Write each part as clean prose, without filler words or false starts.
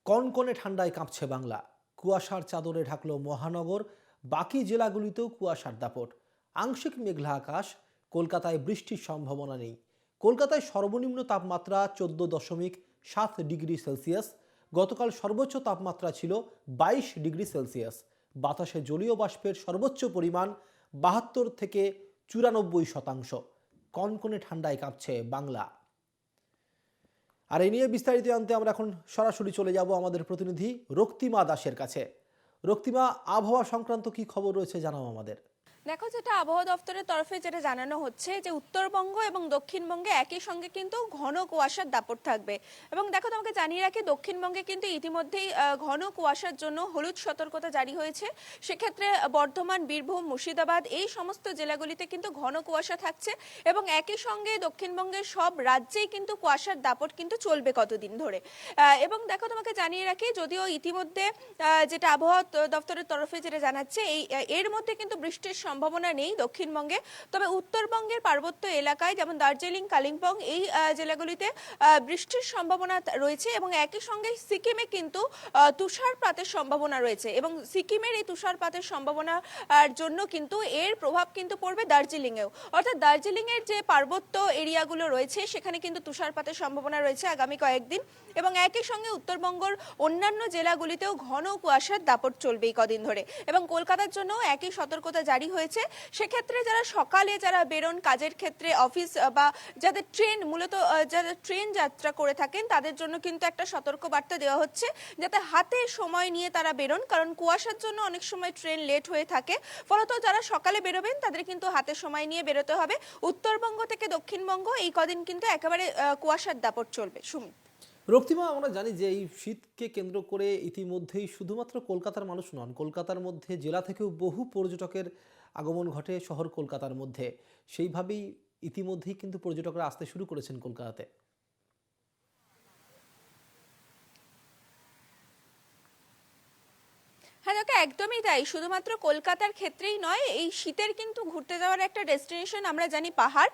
কনকনে ঠান্ডায় কাঁপছে বাংলা। কুয়াশার চাদরে ঢাকলো মহানগর। বাকি জেলাগুলিতেও কুয়াশার দাপট। আংশিক মেঘলা আকাশ। কলকাতায় বৃষ্টির সম্ভাবনা নেই। কলকাতায় সর্বনিম্ন তাপমাত্রা 14.7 ডিগ্রি সেলসিয়াস। গতকাল সর্বোচ্চ তাপমাত্রা ছিল 22 ডিগ্রি সেলসিয়াস। বাতাসে জলীয় বাষ্পের সর্বোচ্চ পরিমাণ 72 থেকে 94%। কনকনে ঠান্ডায় কাঁপছে বাংলা। আর এই নিয়ে বিস্তারিত জানতে আমরা এখন সরাসরি চলে যাব আমাদের প্রতিনিধি রক্তিমা দাসের কাছে। রক্তিমা, আবহাওয়া সংক্রান্ত কি খবর রয়েছে জানাও আমাদের। দেখো, যেটা আবহাওয়া দপ্তরের তরফে যেটা জানানো হচ্ছে যে উত্তরবঙ্গ এবং দক্ষিণবঙ্গে একই সঙ্গে কিন্তু ঘন কুয়াশার দাপট থাকবে। এবং দেখো, তোমাকে জানিয়ে রাখি, দক্ষিণবঙ্গে কিন্তু ইতিমধ্যেই ঘন কুয়াশার জন্য হলুদ সতর্কতা জারি হয়েছে। সেক্ষেত্রে বর্ধমান, বীরভূম, মুর্শিদাবাদ এই সমস্ত জেলাগুলিতে কিন্তু ঘন কুয়াশা থাকছে। এবং একই সঙ্গে দক্ষিণবঙ্গের সব রাজ্যেই কিন্তু কুয়াশার দাপট কিন্তু চলবে কতদিন ধরে। এবং দেখো, তোমাকে জানিয়ে রাখি, যদিও ইতিমধ্যে যেটা আবহাওয়া দপ্তরের তরফে যেটা জানাচ্ছে, এর মধ্যে কিন্তু বৃষ্টির সম্ভাবনা নেই দক্ষিণবঙ্গে। তবে উত্তরবঙ্গের পার্বত্য এলাকায় যেমন দার্জিলিং, কালিম্পং এই জেলাগুলিতে বৃষ্টির সম্ভাবনা রয়েছে। এবং একই সঙ্গে সিকিমে কিন্তু তুষারপাতের সম্ভাবনা রয়েছে। এবং সিকিমের এই তুষারপাতের সম্ভাবনার জন্য কিন্তু এর প্রভাব কিন্তু পড়বে দার্জিলিংয়েও। অর্থাৎ দার্জিলিংয়ের যে পার্বত্য এরিয়াগুলো রয়েছে সেখানে কিন্তু তুষারপাতের সম্ভাবনা রয়েছে আগামী কয়েকদিন। এবং একই সঙ্গে উত্তরবঙ্গের অন্যান্য জেলাগুলিতেও ঘন কুয়াশার দাপট চলবে এই কদিন ধরে। এবং কলকাতার জন্য একই সতর্কতা জারি হয়েছে। সেক্ষেত্রে যারা সকালে বেরোন কাজের ক্ষেত্রে, অফিস বা যাদের ট্রেন, মূলত যারা ট্রেন যাত্রা করে থাকেন, তাদের জন্য কিন্তু একটা সতর্ক বার্তা দেওয়া হচ্ছে যাতে হাতে সময় নিয়ে তারা বেরোন। কারণ কুয়াশার জন্য অনেক সময় ট্রেন লেট হয়ে থাকে। ফলত যারা সকালে বেরোবেন তাদের কিন্তু হাতে সময় নিয়ে বেরোতে হবে। উত্তরবঙ্গ থেকে দক্ষিণবঙ্গ এই কদিন কিন্তু একেবারে কুয়াশার দাপট চলবে। সুমিত। রক্তিমা, আমরা জানি যে এই শীতকে কেন্দ্র করে ইতিমধ্যেই শুধুমাত্র কলকাতার মানুষ নন, কলকাতার মধ্যে জেলা থেকেও বহু পর্যটকের আগমন ঘটে শহর কলকাতার মধ্যে। সেইভাবেই ইতিমধ্যেই কিন্তু পর্যটকরা আসতে শুরু করেছেন কলকাতাতে। হ্যাঁ দেখো, একদমই তাই। শুধুমাত্র কলকাতার ক্ষেত্রেই নয়, এই শীতের কিন্তু ঘুরতে যাওয়ার একটা ডেস্টিনেশন আমরা জানি পাহাড়।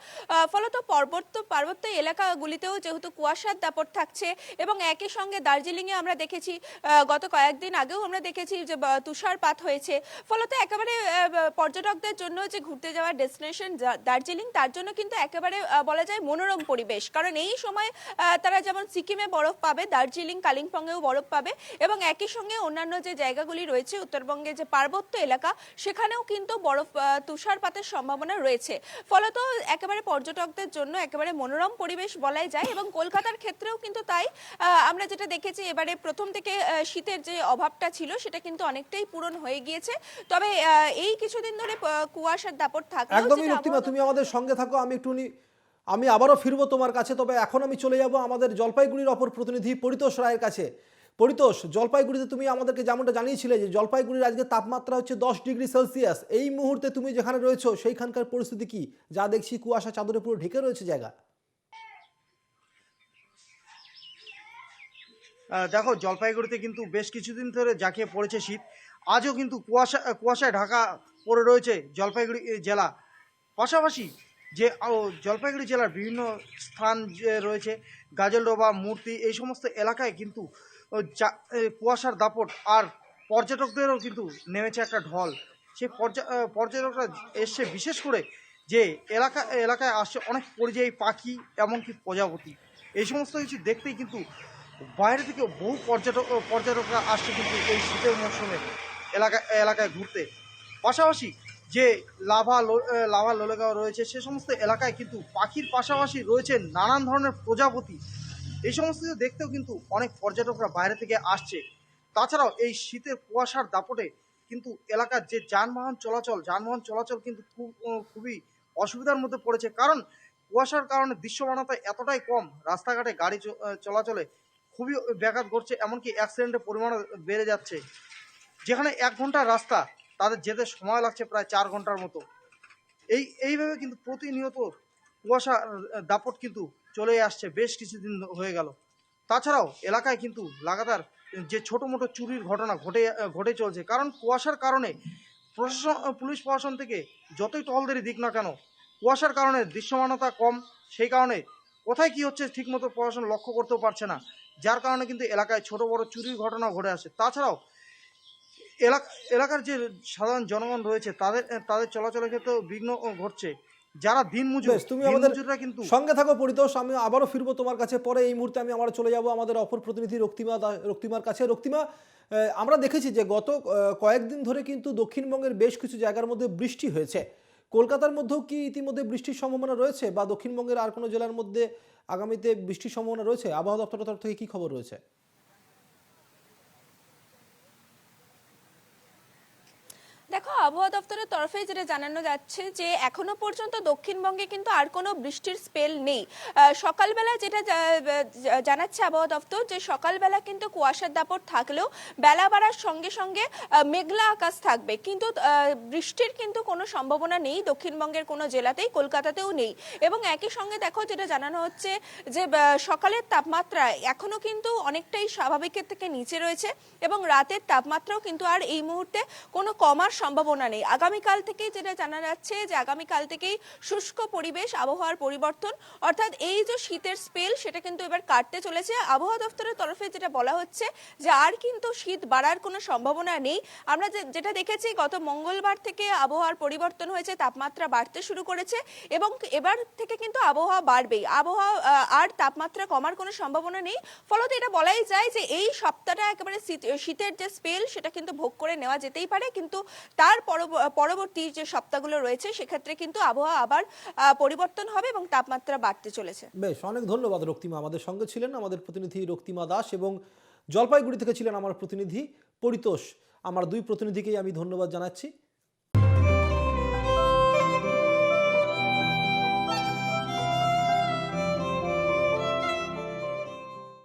ফলত পার্বত্য এলাকাগুলিতেও যেহেতু কুয়াশার দাপট থাকছে। এবং একই সঙ্গে দার্জিলিংয়ে আমরা দেখেছি, গত কয়েকদিন আগেও আমরা দেখেছি যে তুষারপাত হয়েছে। ফলত একেবারে পর্যটকদের জন্য যে ঘুরতে যাওয়ার ডেস্টিনেশন দার্জিলিং, তার জন্য কিন্তু একেবারে বলা যায় মনোরম পরিবেশ। কারণ এই সময় তারা যেমন সিকিমে বরফ পাবে, দার্জিলিং কালিম্পংয়েও বরফ পাবে। এবং একই সঙ্গে অন্যান্য যে জায়গাগুলি রয়েছে উত্তরবঙ্গের যে পার্বত্য এলাকা, সেখানেও কিন্তু বরফ তুষারপাতের সম্ভাবনা রয়েছে। ফলত একেবারে পর্যটকদের জন্য একেবারে মনোরম পরিবেশ বলাই যায়। এবং কলকাতার ক্ষেত্রেও কিন্তু তাই। আমরা যেটা দেখেছি, এবারে প্রথম থেকে শীতের যে অভাবটা ছিল সেটা কিন্তু অনেকটাই পূরণ হয়ে গিয়েছে। তবে এই কিছুদিন ধরে কুয়াশার দাপট থাকলেও একদমই যেটা রক্তিমা, আবহাওয়া তুমি দপ্তর। আমাদের সঙ্গে থাকো। আমি আবারও ফিরবো তোমার কাছে, তবে এখন আমি চলে যাব আমাদের জলপাইগুড়ির অপর প্রতিনিধি পরিতোষ রায়ের কাছে। পরিতোষ, জলপাইগুড়িতে তুমি আমাদেরকে যেমনটা জানিয়েছিলে যে জলপাইগুড়ির আজকে তাপমাত্রা হচ্ছে 10 ডিগ্রি সেলসিয়াস। এই মুহূর্তে তুমি যেখানে রয়েছো সেইখানকার পরিস্থিতি কি? যা দেখছি কুয়াশা চাদরে পুরো ঢেকে রয়েছে জায়গা। দেখো, জলপাইগুড়িতে কিন্তু বেশ কিছুদিন ধরে জাঁকিয়ে পড়েছে শীত। আজও কিন্তু কুয়াশায় ঢাকা পড়ে রয়েছে জলপাইগুড়ি জেলা। পাশাপাশি যে জলপাইগুড়ি জেলার বিভিন্ন স্থান যে রয়েছে, গাজলডোবা, মূর্তি, এই সমস্ত এলাকায় কিন্তু কুয়াশার দাপট। আর পর্যটকদেরও কিন্তু নেমেছে একটা ঢল। সেই পর্যটকরা এসছে বিশেষ করে যে এলাকায় আসছে অনেক পরিযায়ী পাখি, এমনকি প্রজাপতি। এই সমস্ত কিছু দেখতেই কিন্তু বাইরে থেকে বহু পর্যটকরা আসছে কিন্তু এই শীতের মরশুমে এলাকায় ঘুরতে। পাশাপাশি যে লাভা লোলেগাঁও রয়েছে, সে সমস্ত এলাকায় কিন্তু পাখির পাশাপাশি রয়েছে নানান ধরনের প্রজাপতি। এই সমস্ত কিছু দেখতেও কিন্তু অনেক পর্যটকরা বাইরে থেকে আসছে। তাছাড়াও এই শীতের কুয়াশার দাপটে কিন্তু এলাকার যে যানবাহন চলাচল কিন্তু খুবই অসুবিধার মধ্যে পড়েছে। কারণ কুয়াশার কারণে দৃশ্যমানতা এতটাই কম, রাস্তাঘাটে গাড়ি চলাচলে খুবই ব্যাঘাত ঘটছে, এমনকি অ্যাক্সিডেন্টের পরিমাণও বেড়ে যাচ্ছে। যেখানে 1 ঘন্টার রাস্তা, তাদের যেতে সময় লাগছে প্রায় 4 ঘন্টার মতো। এইভাবে কিন্তু প্রতিনিয়ত কুয়াশা দাপট কিন্তু চলে আসছে, বেশ কিছুদিন হয়ে গেল। তাছাড়াও এলাকায় কিন্তু লাগাতার যে ছোটো মোটো চুরির ঘটনা ঘটে চলছে। কারণ কুয়াশার কারণে পুলিশ প্রশাসন থেকে যতই টহলদারি দিক না কেন, কুয়াশার কারণে দৃশ্যমানতা কম। সেই কারণে কোথায় কি হচ্ছে ঠিকমতো প্রশাসন লক্ষ্য করতেও পারছে না। যার কারণে কিন্তু এলাকায় ছোট বড় চুরির ঘটনা ঘটে আসে। তাছাড়াও এলাকার যে সাধারণ জনগণ রয়েছে তাদের তাদের চলাচলের ক্ষেত্রেও বিঘ্ন ঘটছে। যারা দিনমজুর, বেশ, তুমি আমাদের দিনমজুররা কিন্তু সঙ্গে থাকো পরিতোষ, আমি আবারও ফিরবো তোমার কাছে পরে। এই মুহূর্তে আমি আবার চলে যাব আমাদের অপর প্রতিনিধি রক্তিমার কাছে। রক্তিমা, আমরা দেখেছি যে গত কয়েকদিন ধরে কিন্তু দক্ষিণবঙ্গের বেশ কিছু জায়গার মধ্যে বৃষ্টি হয়েছে। কলকাতার মধ্যেও কি ইতিমধ্যে বৃষ্টির সম্ভাবনা রয়েছে, বা দক্ষিণবঙ্গের আর কোনো জেলার মধ্যে আগামীতে বৃষ্টির সম্ভাবনা রয়েছে? আবহাওয়া দপ্তরের তরফ থেকে কি খবর রয়েছে? দেখো, আবহাওয়া দপ্তরের তরফে যেটা জানানো যাচ্ছে যে এখনো পর্যন্ত দক্ষিণবঙ্গে কিন্তু আর কোনো বৃষ্টির স্পেল নেই। সকালবেলা যেটা জানাচ্ছে আবহাওয়া দপ্তর, যে সকালবেলা কিন্তু কুয়াশার দাপট থাকলেও বেলা বাড়ার সঙ্গে সঙ্গে মেঘলা আকাশ থাকবে, কিন্তু বৃষ্টির কিন্তু কোনো সম্ভাবনা নেই দক্ষিণবঙ্গের কোনো জেলাতেই, কলকাতাতেও নেই। এবং একই সঙ্গে দেখো যেটা জানানো হচ্ছে যে সকালের তাপমাত্রা এখনো কিন্তু অনেকটাই স্বাভাবিকের থেকে নিচে রয়েছে, এবং রাতের তাপমাত্রাও কিন্তু আর এই মুহূর্তে কোনো কমার সম্ভাবনা নেই। আগামীকাল থেকে যেটা জানা যাচ্ছে যে আগামীকাল থেকেই শুষ্ক পরিবেশ, আবহাওয়ার পরিবর্তন, অর্থাৎ এই যে শীতের স্পেল সেটা কিন্তু এবার কাটতে চলেছে। আবহাওয়া দপ্তরের তরফে যেটা বলা হচ্ছে যে আর কিন্তু শীত বাড়ার কোনো সম্ভাবনা নেই। আমরা যেটা দেখেছি গত মঙ্গলবার থেকে আবহাওয়ার পরিবর্তন হয়েছে, তাপমাত্রা বাড়তে শুরু করেছে, এবং এবার থেকে কিন্তু আবহাওয়া বাড়বেই। আবহাওয়া আর তাপমাত্রা কমার কোনো সম্ভাবনা নেই। ফলত এটা বলাই যায় যে এই সপ্তাহটা একেবারে শীতের যে স্পেল সেটা কিন্তু ভোগ করে নেওয়া যেতেই পারে, কিন্তু তার পরবর্তী যে সপ্তাহগুলো রয়েছে সেক্ষেত্রে কিন্তু আবহাওয়া আবার পরিবর্তন হবে এবং তাপমাত্রা বাড়তে চলেছে। বেশ, অনেক ধন্যবাদ রক্তিমা। আমাদের সঙ্গে ছিলেন আমাদের প্রতিনিধি রক্তিমা দাস, এবং জলপাইগুড়ি থেকে ছিলেন আমার প্রতিনিধি পরিতোষ। আমার দুই প্রতিনিধিকেই আমি ধন্যবাদ জানাচ্ছি।